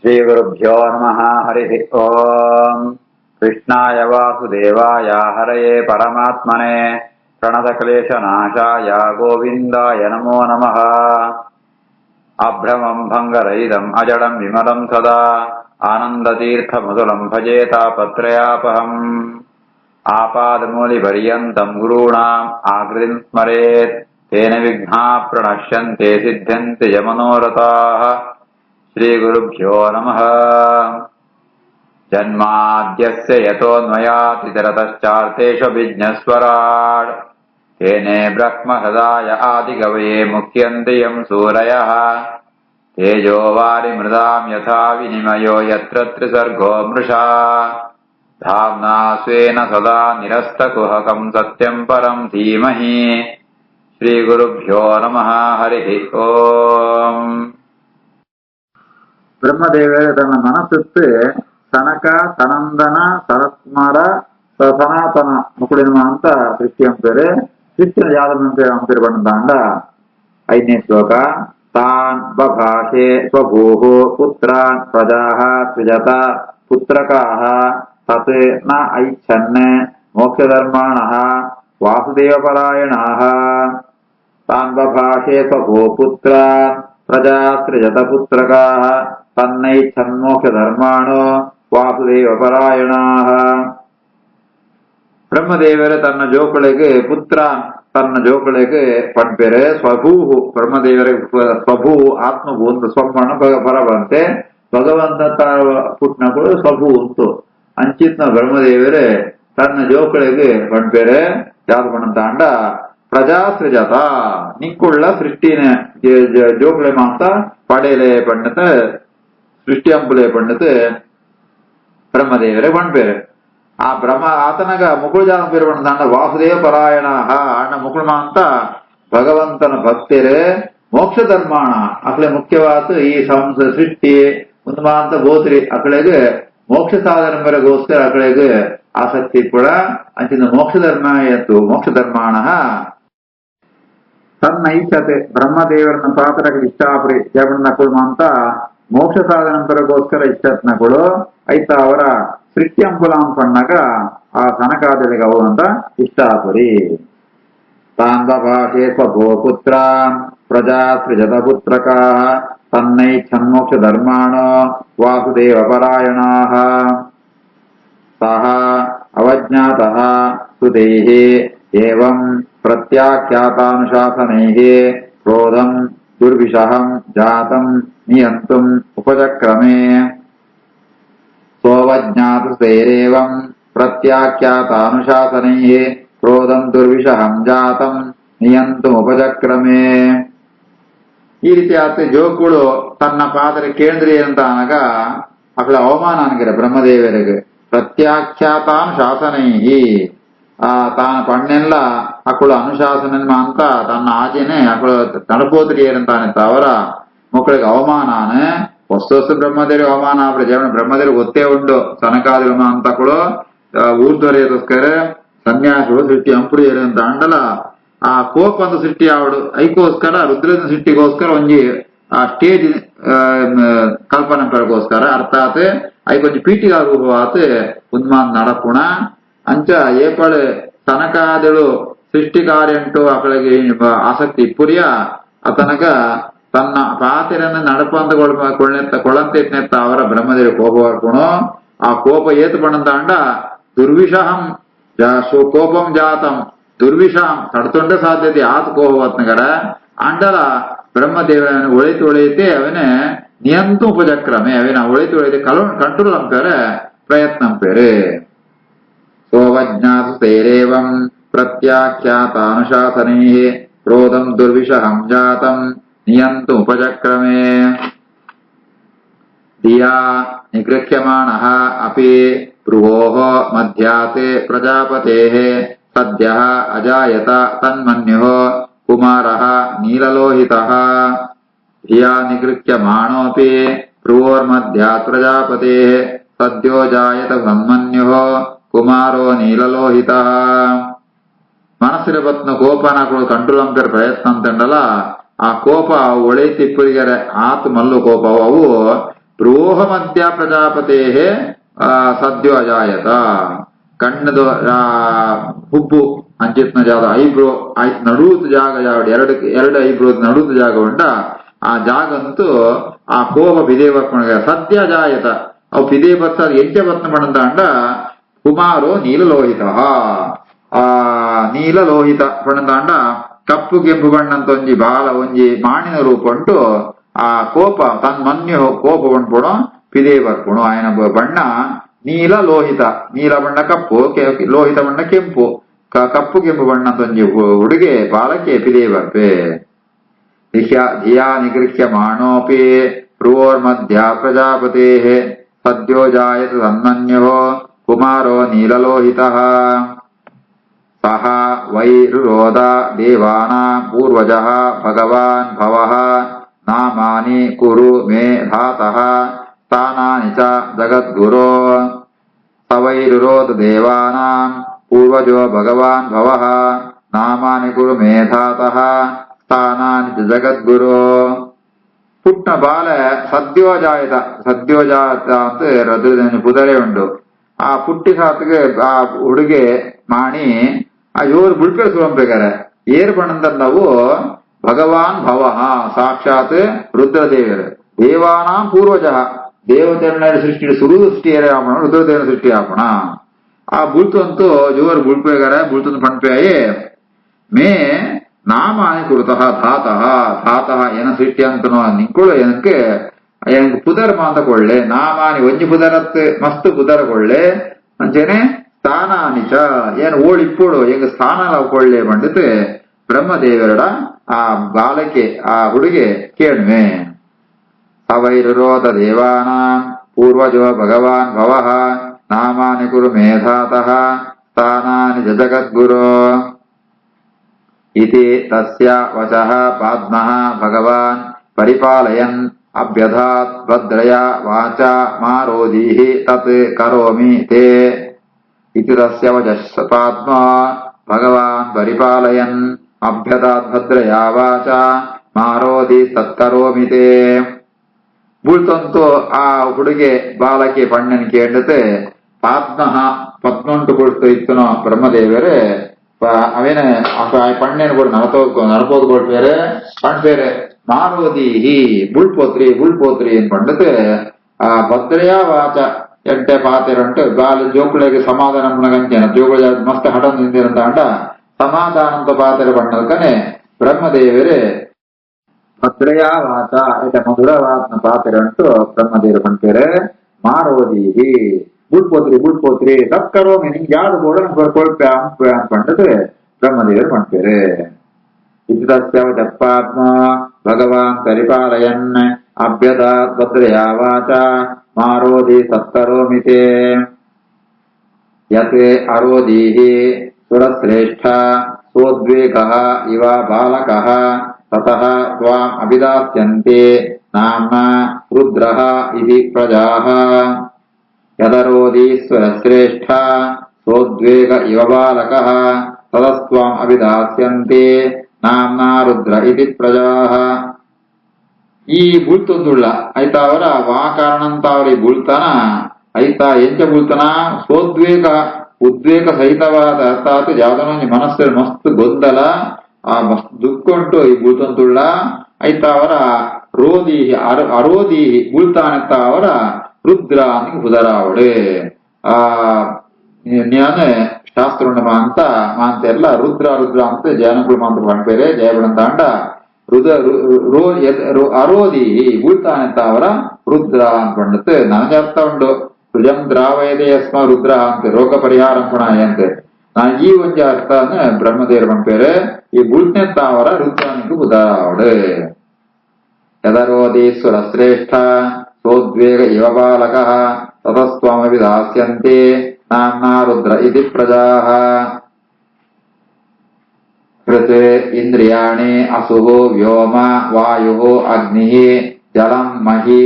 श्रीगुरुभ्यो नमः। हरिः ओम्। कृष्णाय वासुदेवाय हरये परमात्मने प्रणतक्लेशनाशाय गोविन्दाय नमो नमः। अभ्रमम् भङ्गरहितम् अजडम् विमलम् सदा आनन्दतीर्थमधुरम् भजे तापत्रयापहम्। आपादमूलिपर्यन्तम् गुरूणाम् आकृतिम् स्मरेत् तेन विघ्नाः प्रणश्यन्ते सिद्ध्यन्ति च मनोरथाः। श्रीगुरुभ्यो नमः। जन्माद्यस्य यतोऽन्वयातितरतश्चार्थेष्वभिज्ञस्वराट् तेने ब्रह्महृदाय आदिकवये मुह्यन्ति यम् सूरयः। तेजो वारिमृदाम् यथा विनिमयो यत्र त्रिसर्गो मृषा धाम्ना स्वेन सदा निरस्तकुहकम् सत्यम् परम् धीमहि। श्रीगुरुभ्यो नमः। हरिः ओम्. பிரம்மதேவர் தன் மனசுக்கு ತನಕ ಸನಂದನ ಸರಸ್ಮರ ಸನಾತನ ಮುಕುಳಿನ ಅಂತ ಸೃಷ್ಟಿ ಅಂಪೇರು ಸೃಷ್ಟಿನ ಯಾದವ ಅಂಪೇರು ಬಂದಾಂಡ 5ನೇ ಶ್ಲೋಕ. ತಾನ್ ಬಭಾಷೆ ಸ್ವಭೂಃ ಪುತ್ರಾನ್ ಪ್ರಜಾಃ ಸೃಜತ ಪುತ್ರಕಾಃ ತತ್ ನ ಐಚ್ಛನ್ ಮೋಕ್ಷಧರ್ಮಾಣಃ ವಾಸುದೇವಪರಾಯಣಾಃ. ತಾನ್ ಬಭಾಷೆ ಸ್ವಭೂಃ ಪುತ್ರಾನ್ ಪ್ರಜಾ ಸೃಜತ ಪುತ್ರಕಾಃ ತನ್ನೈಚ್ಛನ್ಮೋಕ್ಷಧರ್ಮಾಣೋ ವಾಸುದೇವಪರಾಯಣಾಃ. பிரம்மதேவர் தன்ன ஜோக்களுக்கு புத்திரான் தன்ன ஜோக்களுக்கு ಪಡ್ಪೇರೆ ಸ್ವಭೂಹು ಬ್ರಹ್ಮದೇವರಿಗೆ ಸ್ವಭೂ ಆತ್ಮಭೂ ಅಂತ ಸ್ವಮ್ಮಣ ಪರವಂತೆ ಭಗವಂತ ಪುಟ್ನಗಳು ಸ್ವಭೂ ಉಂಟು ಅಂಚಿತ್ನ ಬ್ರಹ್ಮದೇವರೇ ತನ್ನ ಜೋಕ್ಗಳಿಗೆ ಪಡ್ಪೇರೆ ಯಾವ್ದು ಪಣ್ಣಂತಾಂಡ ಪ್ರಜಾ ಸೃಜತ ನಿಕ್ಕುಳ್ಳ ಸೃಷ್ಟಿನ ಜೋಕ್ಳೆ ಮಾಂತ ಪಡೆಯಲೆ ಪಣ್ಣತ್ ಸೃಷ್ಟಿ ಅಂಪುಲೆ ಪಣ್ಣತ್ ಬ್ರಹ್ಮದೇವರೇ ಪಣ್ಪೇರೆ. ಆ ಬ್ರಹ್ಮ ಆತನಗ ಮುಕುಳು ಜಾನ ಪೇರು ಪಣ್ಣದಾಂಡ ವಾಸುದೇವ ಪರಾಯಣ ಅಣ್ಣ ಮುಕುಳು ಮಾಂತ ಭಗವಂತನ ಭಕ್ತರೇ ಮೋಕ್ಷ ಧರ್ಮಾಣ ಅಕಳೆ ಮುಖ್ಯವಾದ ಈ ಸೃಷ್ಟಿ ಒಂದು ಮಾಂತ ಬೋತ್ರಿ ಅಕಳೆಗೆ ಮೋಕ್ಷ ಸಾಧನ ಮೇರೆಗೋಸ್ಕರ ಅಕಳೆಗೆ ಆಸಕ್ತಿ ಕೂಡ ಅಂಚಿನ ಮೋಕ್ಷ ಧರ್ಮ ಎತ್ತು ಮೋಕ್ಷ ಧರ್ಮಾಣ ತನ್ನ ಐಚ್ಛತೆ ಬ್ರಹ್ಮದೇವರನ್ನ ಪಾತ್ರಕ್ಕೆ ಇಷ್ಟಾಪುರಿ ಜಬಣ್ಣಕುಳು ಮಾಂತ ಮೋಕ್ಷ ಸಾಧನ ಮೇರೆಗೋಸ್ಕರ ಇಷ್ಟತ್ನಕುಳು ಐತ ಅವರ ಸೃಷ್ಟಿ ಅಂಕುಲಾಂ ಪಣ್ಣಗ ಆ ಸನಕಾದಿಗೆ ಅವು ಅಂತ ಇಷ್ಟಾಪುರಿ. ತಾನ್ ಬಭಾಷೆ ಸ್ವಭೋ ಪುತ್ರಾನ್ ಪ್ರಜಾ ಸೃಜತ ಪುತ್ರಕಾಃ ತನ್ನೈಚ್ಛನ್ಮೋಕ್ಷ ಧರ್ಮಾಣೋ ವಾಸುದೇವಪರಾಯಣಾಃ. ಸಹ ಅವಜ್ಞಾತಃ ಸುತೈಃ ಏವಂ ಪ್ರತ್ಯಾಖ್ಯಾತಾನುಶಾಸನೈಃ ಕ್ರೋಧಂ ದುರ್ವಿಷಹಂ ಜಾತಂ ನಿಯಂತುಂ ಉಪಚಕ್ರಮೇ. ಸ್ವವಜ್ಞಾತುಸ್ತೈರೇವಂ ಪ್ರತ್ಯಾಖ್ಯಾತಾನುಶಾಸನೈಃ ಕ್ರೋಧಂ ದುರ್ವಿಷಹಂ ಜಾತಂ ನಿಯಂತುಂ ಉಪಚಕ್ರಮೇ. ಈ ರೀತಿ ಆತ ಜೋಕುಳು ತನ್ನ ಪಾತ್ರ ಕೇಂದ್ರಿ ಅಂತ ಅನಗ ಅಕಳ ಅವಮಾನ ಅನ್ಗಿರ ಬ್ರಹ್ಮದೇವರಿಗೆ ಪ್ರತ್ಯಾಖ್ಯಾತಾನುಶಾಸನೈಃ ತಾನು ಪಣ್ಣೆಲ್ಲ ಅಕಳು ಅನುಶಾಸನ ಅಂತ ತನ್ನ ಆಚೆನೆ ಅಕಳು ನಡಪೋತ್ರಿ ಏನಂತಾನೆ ಅವರ ಮಕ್ಕಳಿಗೆ ಅವಮಾನಾನ ಹೊಸ ಬ್ರಹ್ಮದೇವರಿಗೆ ಅವಮಾನ ಆದ್ರೆ ಜೀವನ ಬ್ರಹ್ಮದೇವರಿಗೆ ಗೊತ್ತೇ ಉಂಟು ಸನಕಾದಿಗಮ ಅಂತಕಳು ಊರ್ಧ್ವರ್ಯದೋಸ್ಕರ ಸನ್ಯಾಸಿಗಳು ಸೃಷ್ಟಿ ಅಂಪುರಿ ಅಂತ ಅಂಡಲ ಆ ಕೋಪ ಅಂತ ಸೃಷ್ಟಿ ಆವಡು ಐಕೋಸ್ಕರ ರುದ್ರನ ಸೃಷ್ಟಿಗೋಸ್ಕರ ಒಂಜಿ ಆ ಸ್ಟೇಜ್ ಕಲ್ಪನೆ ಪರಗೋಸ್ಕರ ಅರ್ಥಾತ್ ಐಕೊಂಜಿ ಪೀಠಿಗ ರೂಪವಾತ್ ಉನ್ಮಾನ್ ನಡಪುಣ ಅಂಚ ಏಪಳು ಸನಕಾದಿಗಳು ಸೃಷ್ಟಿ ಕಾರ್ಯಂಟು ಅಕಳಿಗೆ ಆಸಕ್ತಿ ಇಪ್ಪುರಿಯ ಅತನಗ ತನ್ನ ಪಾತಿರನ್ನು ನಡಪಂತ ಕೊಳಂತೆತ್ತ ಅವರ ಬ್ರಹ್ಮದೇವ ಕೋಪ ಬರ್ಕೊಣು ಆ ಕೋಪ ಏತು ಪಣ್ಣಂತಾಂಡ ದುರ್ವಿಷಹಂ ಕೋಪಂ ಜಾತಂ ದುರ್ವಿಷಹಂ ತಡ್ತೊಂಡ ಸಾಧ್ಯತೆ ಆತ ಕೋಪವತ್ನಗರ ಅಂಡಲ ಬ್ರಹ್ಮದೇವನ ಒಳಿತು ಅವನೇ ನಿಯಂತು ಉಪಚಕ್ರಮೆ ಅವನ ಒಳಿತು ಕಂಟ್ರೋಲ್ ಅಂಪೇರೆ ಪ್ರಯತ್ನ ಅಂಪೇರೆ. ಸ್ವವಜ್ಞಾತು ತೈರೇವಂ ಪ್ರತ್ಯಾಖ್ಯಾತಾನುಶಾಸನೈಃ ಕ್ರೋಧಂ ದುರ್ವಿಷಹಂ ಜಾತಂ ನಿಯಂತು ಉಪಚಕ್ರಮೇ. ಧಿಯಾ ನಿಗೃಹ್ಯಮಾಣಃ ಅಪಿ ಭ್ರುವೋಃ ಮಧ್ಯಾತ್ ಪ್ರಜಾಪತೇಃ ಸದ್ಯಃ ಅಜಾಯತ ತನ್ಮನ್ಯುಃ ಕುಮಾರಃ ನೀಲಲೋಹಿತಃ. ಧಿಯಾ ನಿಗೃಹ್ಯಮಾಣೋऽಪಿ ಭ್ರುವೋರ್ಮಧ್ಯಾತ್ ಪ್ರಜಾಪತೇಃ ಸದ್ಯೋ ಜಾಯತ ತನ್ಮನ್ಯುಃ ಕುಮಾರೋ ನೀಲಲೋಹಿತಃ. ಮನಸ್ಸಿನ ಬತ್ನ ಕೋಪನಗಳು ಕಂಟ್ರೋಲ್ ಅಂಪೇರ್ ಪ್ರಯತ್ನ ಅಂತಂಡಲ್ಲ ಆ ಕೋಪ ಒಳೆ ತಿಪ್ಪರಿಗೆರೆ ಆತು ಮಲ್ಲು ಕೋಪ ಅವು ಪ್ರೋಹ ಮಧ್ಯ ಪ್ರಜಾಪತೆ ಸದ್ಯೋ ಅಜಾಯತ. ಕಣ್ಣದು ಹುಬ್ಬು ಅಂಚಿತ್ನ ಜಾಗ ಐಬ್ರೋ ಆಯ್ತು ನಡುವುದು ಜಾಗ ಯಾವ್ದು ಎರಡು ಐಬ್ರೋ ನಡುವುದು ಜಾಗ ಉಂಟ ಆ ಜಾಗ ಅಂತೂ ಆ ಕೋಪ ಪಿದೇ ಬರ್ಕೊಂಡ ಸದ್ಯ ಜಾಯತ ಅವು ಪಿದೇ ಬರ್ತ ಎಂಚ ಬತ್ನ ಪಣಂತ ಅಂಡ ಕುಮಾರೋ ನೀಲಲೋಹಿತ ಆ ನೀಲಲೋಹಿತ ಪಣಂತ ಅಂಡ ಕಪ್ಪು ಕೆಂಪು ಬಣ್ಣಂತ ಒಂಜಿ ಬಾಲ ಒಂಜಿ ಮಾಣಿನ ರೂಪ ಉಂಟು. ಆ ಕೋಪ ತನ್ ಮನ್ಯು ಕೋಪ ಉಂಟ್ಬಿಡು ಪಿದೇ ಬರ್ಕೊಣು ಆಯನ ಬಣ್ಣ ನೀಲ ಲೋಹಿತ, ನೀಲ ಬಣ್ಣ ಕಪ್ಪು, ಲೋಹಿತ ಬಣ್ಣ ಕೆಂಪು, ಕಪ್ಪು ಕೆಂಪು ಬಣ್ಣ ತಂಜಿ ಹುಡುಗೆ ಬಾಲಕ್ಕೆ ಪಿದೇ ಬರ್ಪೆ. ಧಿಯಾ ನಿಗೃಹ್ಯ ಮಾಣೋಪಿ ಭ್ರುವೋರ್ಮಧ್ಯ ಪ್ರಜಾಪತೆ ಸದ್ಯೋ ಜಾಯತ ತನ್ಮನ್ಯೋ ಕುಮಾರೋ ನೀಲಲೋಹಿತಃ. ಸಹ ವೈರುರೋಧ ದೇವಾನಾಂ ಪೂರ್ವಜಃ ಭಗವಾನ್ ಭವಃ ನಾಮಾನಿ ಕುರು ಮೇ ಧಾತಃ ಸ್ಥಾನಾನಿ ಚ ಜಗದ್ಗುರೋ. ಸವೈರುರೋಧ ದೇವಾನಾಂ ಪೂರ್ವಜೋ ಭಗವಾನ್ ಭವಃ ನಾಮಾನಿ ಕುರು ಮೇ ಧಾತಃ ಸ್ಥಾನಾನಿ ಚ ಜಗದ್ಗುರೋ. ಪುಟ್ಟ ಬಾಲ ಸದ್ಯೋಜಾಯತ, ಸದ್ಯೋಜಾತ ಅಂತ ರದ್ರದಲ್ಲಿ ಪುದರೆ ಉಂಟು. ಆ ಪುಟ್ಟಿ ಸಾತ್ಗೆ ಆ ಹುಡುಗೆ ಮಾಣಿ ಆ ಇವರು ಬುಳ್ಪೆ ಸುರಂಬೇಕಾರೆ ಏರ್ ಬಣ್ಣದ ನಾವು ಭಗವಾನ್ ಭವಃ ಸಾಕ್ಷಾತ್ ರುದ್ರದೇವರು ದೇವಾನಾಂ ಪೂರ್ವಜ ದೇವತೆಗಳ ಸೃಷ್ಟಿ ಸುರು ಸೃಷ್ಟಿಯರೇ ಆಪಣ ರುದ್ರದೇವನ ಸೃಷ್ಟಿ ಆಪಣ. ಆ ಬುಳ್ತಂತೂ ಜೋರು ಬುಳ್ಪೇಗಾರೆ ಬುಳ್ತಂದು ಪಣ್ಪೆಯೇ ಮೇ ನಾಮಾನಿ ಕುರುತಃ ಧಾತಃ ಧಾತಃ ಏನ ಸೃಷ್ಟಿ ಅಂತ ನಿಂಕೊಳ್ಳು ಏನಕ್ಕೆ எனக்கு புதர் மாந்த கொள்ளೆ ನಾಮಾನಿ ಒಂಜಿ ಪುದರತ್ ಮಸ್ತ್ ಪುದರ ಕೊಳ್ಳೆ ಅಂಚೆನೆ ಸ್ಥಾನಾನಿಚ ಏನು ಓಳಿಪ್ಪೋಡು ಎಂಗ ಸ್ಥಾನ ಕೊಳ್ಳೆ ಬಂದಿತ್ತು ಬ್ರಹ್ಮದೇವರಡ ಆ ಬಾಲಕ್ಕೆ ಆ ಹುಡುಗೆ ಕೇಳುವೆ. ಸವೈರುರೋಧ ದೇವಾನಾಂ ಪೂರ್ವಜೋ ಭಗವಾನ್ ಭವಃ ನಾಮಾನಿ ಕುರು ಮೇಧಾತಃ ಸ್ಥಾನಾನಿ ಜಗದ್ಗುರೋ. ಇತಿ ತಸ್ಯ ವಚಃ ಪಾದ್ಮಃ ಭಗವಾನ್ ಪರಿಪಾಲಯನ್ ಅಭ್ಯಧಾತ್ ಭದ್ರಯಾ ವಾಚಾ ಮಾರೋಧೀಃ ತತ್ ಕರೋಮಿ ತೇ. ಇತಿ ತಸ್ಯ ವಚಃ ಪಾದ್ಮ ಭಗವಾನ್ ಪರಿಪಾಲಯನ್ ಅಭ್ಯಧಾತ್ ಭದ್ರಯಾ ವಾಚಾ ಮಾರೋಧಿ ತತ್ಕರೋಮಿ ತೇ. ಬುಳ್ತಂತೂ ಆ ಹುಡುಗೆ ಬಾಲಕ್ಕೆ ಪಣ್ಣನ್ ಕೇಂಡತೆ ಪಾದ್ಮಃ ಪದ್ಮಂಟು ಬುಳ್ತು ಇತ್ತುನೋ ಬ್ರಹ್ಮದೇವರೇ ಅವೇನೆ ಪಣ್ಣೇನು ಕೂಡ ನರಪೋದು ಕೊಡ್ಬೇರೆ ಪಣ್ಬೇರೆ ಮಾರೋದೀಹಿ ಬುಳ್ಪೋತ್ರಿ ಬುಳ್ಪೋತ್ರಿ ಏನ್ ಪಂಡತೆ ಆ ಭದ್ರಯಾ ವಾಚ ಎಂಟೆ ಪಾತೆರಂಟು ಬಾಲ ಜೋಕುಳಿಗೆ ಸಮಾಧಾನ ಮುಣಗಂಚೇನ ಜೋಕುಳ ಮಸ್ತ್ ಹಠ ನಿಂದಿರಂತ ಅಂಡ ಸಮಾಧಾನಂತ ಪಾತೆರ ಪಣ್ಣದಕ್ಕನೆ ಬ್ರಹ್ಮದೇವರೇ ಭದ್ರಯಾ ವಾಚ ಇಟ ಮಧುರವಾತ್ನ ಪಾತೆರಂಟು ಬ್ರಹ್ಮದೇವರು ಪಣ್ಪೇರೆ ಮಾರೋದೀಹಿ ಬುಳ್ಪೋತ್ರಿ ಬುಳ್ಪೋತ್ರಿ ತತ್ಕರೋಮಿ ನಿಂಗೆ ಯಾವ್ದು ಕೂಡ ಕೊಳ್ಪೆ ಅಂಪೆ ಅಂತ ಪಂಡತೆ ಬ್ರಹ್ಮದೇವರು ಪಣ್ಪೇರೆ. ಇತ್ಯಾತ್ಮ ಭಗವಾನ್ ಪರಿಪಾಲಯನ್ ಅಭ್ಯಧಾತ್ ಭದ್ರಯಾ ವಾಚಾ ಮಾರೋಧಿ ತತ್ಕರೋಮಿ ತೇ. ಯತ್ ಅರೋಧೀಃ ಸುರಶ್ರೇಷ್ಠ ಸೋದ್ವೇಗಃ ಇವ ಬಾಲಕಃ ತತಃ ತ್ವಾಂ ಅಭಿದಾಸ್ಯಂತೆ ನಾಮ್ನಾ ರುದ್ರಃ ಇತಿ ಪ್ರಜಾಃ. ಯದರೋಧೀಶ್ವರಶ್ರೇಷ್ಠ ಸೋದ್ವೇಗ ಇವ ಬಾಲಕಃ ತತಸ್ತ್ವಾಂ ಅಭಿದಾಸ್ಯಂತೆ ನಾಮ್ನಾ ರುದ್ರ ಇತಿ ಪ್ರಜಾಃ. ಈ ಬುಳ್ತೊಂದುಳ್ಳ ಐತ ಅವರ ವಾಕಾರಣಂತ ಅವರ ಈ ಬುಳ್ತನ ಐತ ಎಂಚ ಬುಳ್ತನ ಸೋದ್ವೇಗ ಉದ್ವೇಗ ಸಹಿತವಾದ ಅರ್ಥಾತ್ ಯಾವ್ದೊಂದು ಮನಸ್ಸಲ್ಲಿ ಮಸ್ತ್ ಗೊಂದಲ ಆ ಮಸ್ತ್ ದುಃಖ ಉಂಟು ಈ ಬುಳ್ತೊಂದುಳ್ಳ ಐತ ಅವರ ರೋಧೀಹಿ ಅರೋಧೀಹಿ ಬುಳ್ತಾನತ್ತ ಅವರ ರುದ್ರ ಅಂತ ಹುದರಾವಳೆ ಆ ಜ್ಞಾನ ಶಾಸ್ತ್ರ ಅಂತ ಮಾಂತ ಎಲ್ಲ ರುದ್ರ ರುದ್ರ ಅಂತ ಜಯನಗಳು ಮಾಂತ ಪಣ್ಪೇರೆ ಜಯಬಳಂತ ಅಂಡ ಅರೋಧಿ ಬುಳ್ತಾನಂತ ಅವರ ರುದ್ರ ಅಂತ ಪಂಡತ್ತೆ ನನಗೆ ಅರ್ಥ ಉಂಟು ರುಜಂ ದ್ರಾವಯದೆ ಯಸ್ಮ ರುದ್ರ ಅಂತ ರೋಗ ಪರಿಹಾರ ಪುಣ ಅಂತೆ ನಾ ಈ ಒಂಜ ಅರ್ಥ ಬ್ರಹ್ಮದೇವರು ಪಣ್ಪೇರೆ ಈ ಬುಳ್ತನೆತ್ತ ಅವರ ರುದ್ರಾನಿಗೆ ಉದಾವಡೆ. ಯದರೋಧೀಶ್ವರ ಶ್ರೇಷ್ಠ ಸೋದ್ವೇಗ ಇವ ಬಾಲಕಃ ತತಸ್ತ್ವಾಮಭಿದಾಸ್ಯಂತೆ ನಾಮ್ನಾ ರುದ್ರ ಇತಿ ಪ್ರಜಾಃ. ಹೃತ್ ಇಂದ್ರಿಯಾಣಿ ಅಸುಃ ವ್ಯೋಮ ವಾಯುಃ ಅಗ್ನಿಃ ಜಲಂ ಮಹಿ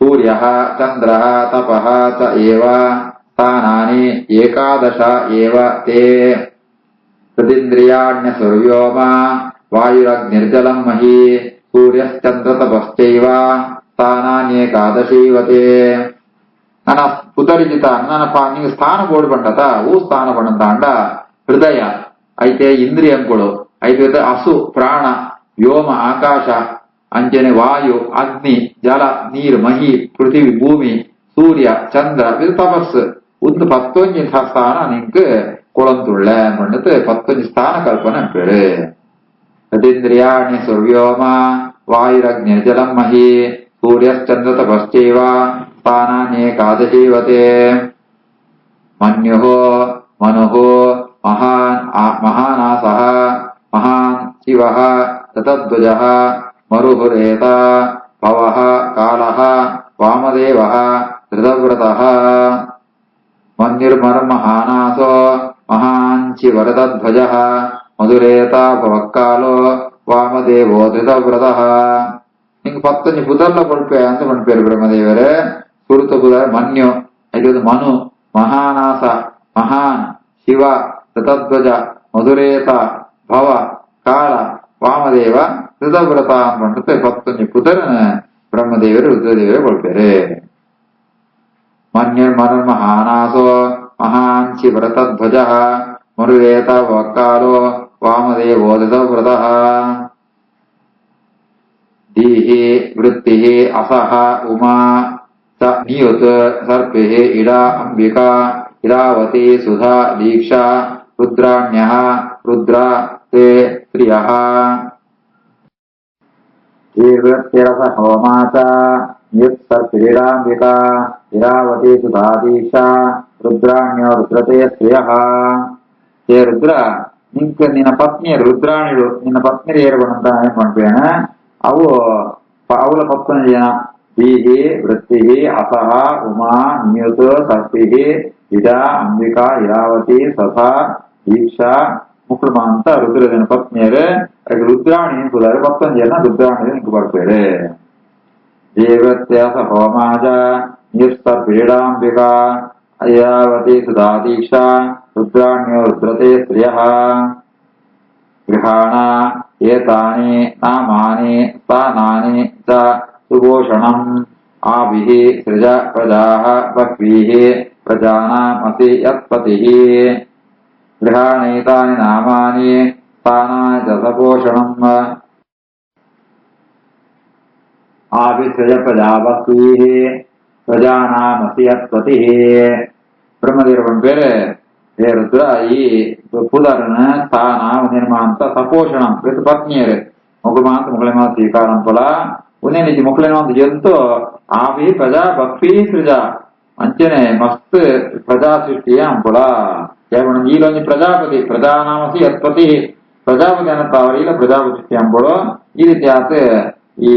ಸೂರ್ಯಃ ಚಂದ್ರಃ ತಪಃ ಚ ಏವ ಸ್ಥಾನಾನಿ ಏಕಾದಶ ಏವ ತೇ. ಹೃದಿಂದ್ರಿಯಾಣ್ಯಸುರ್ವ್ಯೋಮ ವಾಯುರಗ್ನಿರ್ಜಲಂ ಮಹಿ ಸೂರ್ಯಶ್ಚಂದ್ರ ತಪಶ್ಚೈವ ಸ್ಥಾನಾನ್ಯೇಕಾದಶೀವತೆ ನನ್ನ ಪುತರಿಜಿತ ನಿಂಗೆ ಸ್ಥಾನ ಬೋರ್ಡ್ ಬಂಡತ ಊ ಸ್ಥಾನ ಬಂಡಂತಾಂಡ ಹೃದಯ ಐತೆ ಇಂದ್ರಿಯಂಗಳು ಐತೆ ಅಸು ಪ್ರಾಣ ವ್ಯೋಮ ಆಕಾಶ ಅಂಜನೆ ವಾಯು ಅಗ್ನಿ ಜಲ ನೀರು ಮಹಿ ಪೃಥಿವಿ ಭೂಮಿ ಸೂರ್ಯ ಚಂದ್ರ ಇದು ತಪಸ್ಸು ಒಂದು 11 ಸ್ಥಾನ ನಿಂಗೆ ಕೊಳಂತುಳ್ಳ ಅಂದ್ಬಿಟ್ಟು 11 ಸ್ಥಾನ ಕಲ್ಪನೆ ಅಂಪೇರು ತದಿಂದ್ರಿಯಾಣಿ ಸುರ್ವ್ಯೋಮ ವಾಯುರಗ್ನಿ ಜಲಂ ಮಹಿ ಸೂರ್ಯಶ್ಚಂದ್ರ ತಪಶ್ಚೈವ ಸ್ಥಾನಾನ್ಯೇಕಾದಶೀವತೆ ಮನ್ಯುಃ ಮನುಃ ಮಹಾನಾಸಃ ಮಹಾನ್ ಶಿವಃ ತತಧ್ವಜಃ ಮರುಹುರೇತ ಭವಃ ಕಾಲಃ ವಾಮದೇವಃ ಧೃತವ್ರತಃ ಮನ್ಯುರ್ಮರ್ಮಹಾನಾಸೋ ಮಹಾನ್ ಶಿವರತಧ್ವಜಃ ಮಧುರೇತ ಭವಕ್ಕಾಲೋ ವಾಮದೇವೋ ಧೃತವ್ರತಃ ನಿಂಗೆ 11 ಪುದರ್ಲ ಕೊಳ್ಪೆ ಅಂತ ಕೊಳ್ಪೇರು ಬ್ರಹ್ಮದೇವರೇ ಸುರುತ ಪುದರ್ ಮನ್ಯು ಐದು ಮನು ಮಹಾನಾಸ ಮಹಾನ್ ಶಿವ ಧೃತಧ್ವಜ ಮಧುರೇತ ಭವ ಕಾಳ ವಾಮದೇವ ಧೃತವ್ರತ ಅಂದ್ಬಿಟ್ಟು 11 ಪುದರ್ ಬ್ರಹ್ಮದೇವರು ರುದ್ರದೇವರು ಕೊಳ್ಪೇರೆ ಮನ್ಯುರ್ಮರ್ಮಹಾನಾಸೋ ಮಹಾನ್ ಶಿವರತಧ್ವಜ ಮರುರೇತ ಭವಕ್ಕಾಲೋ ವಾಮದೇವೋ ಧೃತವ್ರತಃ ದೀಹಿ ವೃತ್ತಿ ಅಸಹ ಉಮಾ ಸ ನಿಯುತ್ ಸರ್ಪೆ ಇಡಾ ಅಂಬಿಕಾ ಇರಾವತಿ ಸುಧಾ ದೀಕ್ಷಾ ರುದ್ರಾಣ್ಯಃ ರುದ್ರ ತೇ ಸ್ತ್ರಿಯಃ ವೃತ್ತಿರಸ ಹೋಮಾಚ ನಿಯುತ್ ಸರ್ಪಿಡಾಂಬಿಕಾ ಇರಾವತಿ ಸುಧಾ ದೀಕ್ಷಾ ರುದ್ರಾಣ್ಯೋ ರುದ್ರತೆ ಸ್ತ್ರಿಯಃ ಹೇ ರುದ್ರ ನಿನ್ನ ಪತ್ನಿಯರು ರುದ್ರಾಣಿಗಳು ನಿನ್ನ ಪತ್ನಿಯರು ಏರ್ಕೊಂಡಂತ ಏನ್ ಮಾಡ್ಬೇಣ ಅವು ಅವಳ 11 ಜನ ದೀಹಿ ವೃತ್ತಿ ಅಸಹ ಉಮಾ ನಿಯುತ್ ಸರ್ಪಿ ಇಡಾ ಅಂಬಿಕಾ ಇರಾವತಿ ಸಥಾ ದೀಕ್ಷಾ ಮುಕ್ಳುಮ ಅಂತ ರುದ್ರಜನ ಪತ್ನಿಯರು ರುದ್ರಾಣಿ ನಿಂಕುದಾರೆ 11 ಜನ ರುದ್ರಾಣಿ ನಿಂಕು ಬರ್ತಾರೆ ದೇವತ್ಯಾಸ ಹೋಮಾಜ ನಿಯುತ್ಸರ್ಪೀಡಾಂಬಿಕಾ ಐರಾವತಿ ಸುಧಾ ದೀಕ್ಷಾ ರುದ್ರಾಣ್ಯೋ ರುದ್ರತೆ ಸ್ತ್ರಿಯಃ ಗೃಹಾಣ ಏತಾನಿ ನಾಮಾನಿ ಸ್ಥಾನಾನಿ ಚ ಸುಭೂಷಣಂ ಆಭಿಃ ಸೃಜ ಪ್ರಜಾಃ ಬಹ್ವೀಃ ಪ್ರಜಾನಾಮಸಿ ಯತ್ಪತಿಃ ಗೃಹಾಣೈತಾನಿ ನಾಮಾನಿ ಸ್ಥಾನಾನಿ ಚ ಸುಭೂಷಣಂ ಆಭಿಃ ಸೃಜ ಪ್ರಜಾ ಬಹ್ವೀಃ ಪ್ರಜಾನಾಮಸಿ ಯತ್ಪತಿಃ ಬ್ರಹ್ಮದೇವರು ಬೇರೆ ಹೇ ರುದ್ರ ಈ ಪುದರ್ನ ಸ್ಥಾನ ನಿರ್ಮಾಂತ ಸಪೋಷಣ ಪ್ರತಿ ಪತ್ನಿಯರು ಮುಗುಮಾಂತ ಮುಗಳೇಮ ಸ್ವೀಕಾರಂತಲ ಉನ್ನೇ ನಿಜ ಮುಗಳೇಮ ಎಂತೋ ಆಭಿ ಪ್ರಜಾ ಭಕ್ತಿ ಸೃಜ ಅಂಚನೆ ಮಸ್ತ್ ಪ್ರಜಾ ಸೃಷ್ಟಿಯ ಅಂಪುಳ ಕೇವಣ ಈಲೊಂದು ಪ್ರಜಾಪತಿ ಪ್ರಜಾನಾಮಸಿ ಯತ್ಪತಿ ಪ್ರಜಾಪತಿ ಅನ್ನತ್ತ ಅವರಿಲ್ಲ ಪ್ರಜಾಪತಿ ಸೃಷ್ಟಿ ಅಂಪುಳು ಈ ರೀತಿ ಆತ ಈ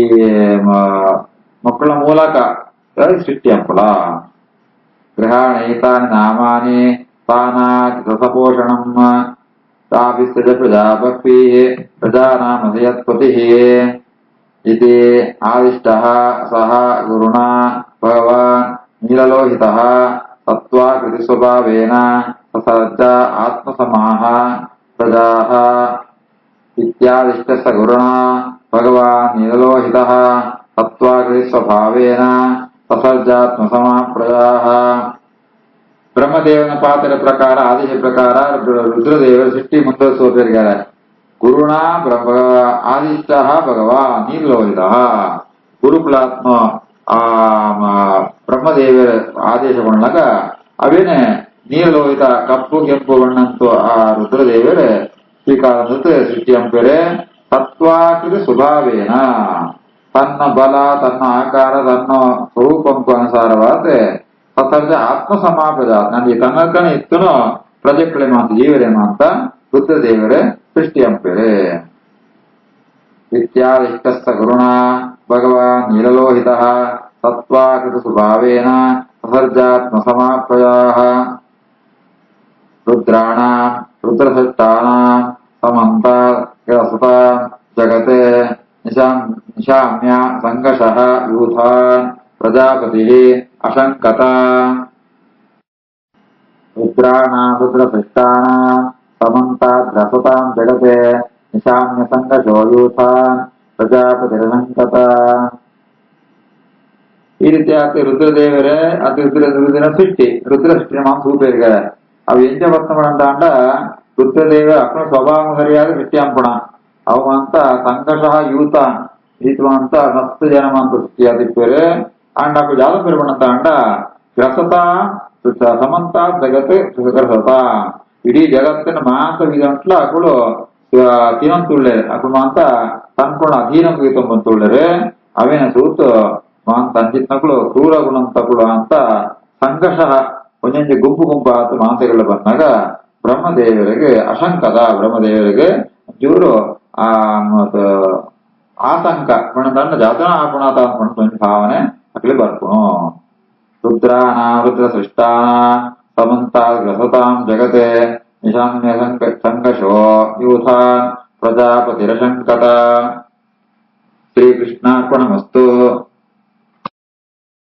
ಮಕ್ಕಳ ಮೂಲಕ ಸೃಷ್ಟಿ ಅಂಪುಳ ಗೃಹಾಣೈತಾನಿ ನಾಮಾನಿ ಸ್ಥಾನಾನಿ ಸಪೋಷಣಂ ತಾಭಿಸ್ಸೃಜ ಪ್ರಜಾ ಭಕ್ತಿಃ ಪ್ರಜಾನಾಮಸಿ ಯತ್ಪತಿಃ ಇತಿ ಆದಿಷ್ಟಃ ಸಹ ಗುರುಣಾ ಭಗವಾನ್ ನೀಲಲೋಹಿತಃ ಸತ್ವಾಕೃತಿ ಸ್ವಭಾವೇನ ಸಸರ್ಜ ಆತ್ಮಸಮಾಹ ಪ್ರಜಾಃ ಇತ್ಯಾದಿಷ್ಟಸ್ಯ ಗುರುಣಾ ಭಗವಾನ್ ನೀಲಲೋಹಿತಃ ಸತ್ವಾಕೃತಿ ಸ್ವಭಾವೇನ ಸಸರ್ಜಾತ್ಮಸಮಾಹ ಪ್ರಜಾಃ ಬ್ರಹ್ಮದೇವನ ಪಾತ್ರ ಪ್ರಕಾರ ಆದೇಶ ಪ್ರಕಾರ ರುದ್ರದೇವರ ಸೃಷ್ಟಿ ಮುಂದುವರಿಸುವವರಿದ್ದಾರೆ ಗುರುಣ ಆದಿಷ್ಟ ಭಗವಾನ್ ನೀಲಲೋಹಿತ ಗುರುಕುಲಾತ್ಮ ಬ್ರಹ್ಮದೇವರ ಆದೇಶಗೊಂಡಾಗ ಅವೇನೆ ನೀಲಲೋಹಿತ ಕಪ್ಪು ಕೆಂಪು ಬಣ್ಣಂತೂ ಆ ರುದ್ರದೇವರ ಸ್ವೀಕಾರ ಸೃಷ್ಟಿ ಅಂಪೇರೆ ಸತ್ವಾಕೃತಿ ಸ್ವಭಾವೇನ ತನ್ನ ಬಲ ತನ್ನ ಆಕಾರ ತನ್ನ ಸ್ವರೂಪಂಕು ಅನುಸಾರವಾದ ಸಸರ್ಜ ಆತ್ಮ ಸಮಾಪದ ನನಗೆ ತನ್ನಕನ ಇತ್ತನೋ ಪ್ರಜೆಗಳೇ ಮಾತು ಜೀವರೇ ಮಾತ ರುದ್ರದೇವರೇ ಸೃಷ್ಟಿ ಅಂಪೇರೆ ಇತ್ಯಾದಿಷ್ಟಸ್ಥ ಗುರುಣ ಭಗವಾನ್ ನೀಲಲೋಹಿತಃ ಸತ್ವಾಕೃತ ಸ್ವಭಾವೇನ ಸಸರ್ಜಾತ್ಮ ಸಮಾಪ್ರಜಾಃ ರುದ್ರಾಣಾಂ ರುದ್ರಸೃಷ್ಟಾನಾಂ ಸಮಂತ ಜಗತೆ ನಿಶಾಮ್ಯ ಸಂಘಶಃ ಯೂಥಾನ್ ಪ್ರಜಾಪತಿ ಅಶಂಕತ ರುದ್ರಾಣಾಂ ರುದ್ರಸೃಷ್ಟಾನಾಂ ಸಮಂತಾದ್ರಸತಾಂ ಜಗತೆ ನಿಶಾಮ್ಯ ಸಂಘಶೋ ಯೂಥಾನ್ ಪ್ರಜಾಪತಿರಶಂಕತ ಈ ರೀತಿ ಆಗ್ತದೆ. ರುದ್ರದೇವರೇ ಅದು ರುದ್ರನ ಸೃಷ್ಟಿ, ರುದ್ರ ಸೃಷ್ಟಿ ಮಾಂಸ ಊಪೇರಿಗ ಅವು ಎಂಚ ವರ್ತನಗಳಂತಾಂಡ ರುದ್ರದೇವ ಅಪ್ಪನ ಸ್ವಭಾವ ಸರಿಯಾದ ಸೃಷ್ಟಿ ಅಂಪಣ ಅವು ಅಂತ ಸಂಘರ್ಷ ಯೂತ ಇದು ಅಂತ ಮಸ್ತ್ ಜನಮ ಅಂತ ಸೃಷ್ಟಿ ಆದಿಪ್ಪೇರು ಅಂಡ್ ಅಪ್ಪ ಜಾದ ಪೇರ್ಬಣಂತ ಅಂಡ ಗ್ರಸತ ಸಮಂತ ಜಗತ್ ಗ್ರಸತ ಇಡೀ ಜಗತ್ತಿನ ಮಾಂಸ ವಿಧಂಟ್ಲ ಅಕ್ಕಳು ತಿನ್ನಂತುಳ್ಳೇರು ಅಕ್ಕಳು ಮಾಂತ ತನ್ಕೊಂಡು ಅಧೀನ ಗೀತಂಬಂತುಳ್ಳೇರು ಅವೇನ ಸೂತು ಮಾಂತ ಅಂಜಿತ್ನಕ್ಕಳು ಕ್ರೂರ ಗುಣಂತಕ್ಕಳು ಅಂತ ಸಂಘರ್ಷ ಒಂದೊಂದು ಗುಂಪು ಗುಂಪು ಆತು ಮಾಂಸಗಳು ಬಂದಾಗ ಬ್ರಹ್ಮದೇವರಿಗೆ ಅಶಂಕದ ಬ್ರಹ್ಮದೇವರಿಗೆ ಜೂರು ಆ ಆತಂಕ ಪಣದನ್ನ ಜಾತನ ಆಪುಣಾತ ಅನ್ಕೊಂಡು ಭಾವನೆ ಅಕ್ಲಿ ಬರ್ಪುಣು. ರುದ್ರಾಣ ರುದ್ರ ಸೃಷ್ಟಾನ ಸಮಂತ ಗ್ರಸತಾಂ ಜಗತೆ ನಿಶಾನ್ಯ ಸಂಘಶೋ ಯೂಥಾನ್ ಪ್ರಜಾಪತಿರಶಂಕತ. ಶ್ರೀಕೃಷ್ಣಾರ್ಪಣಮಸ್ತು.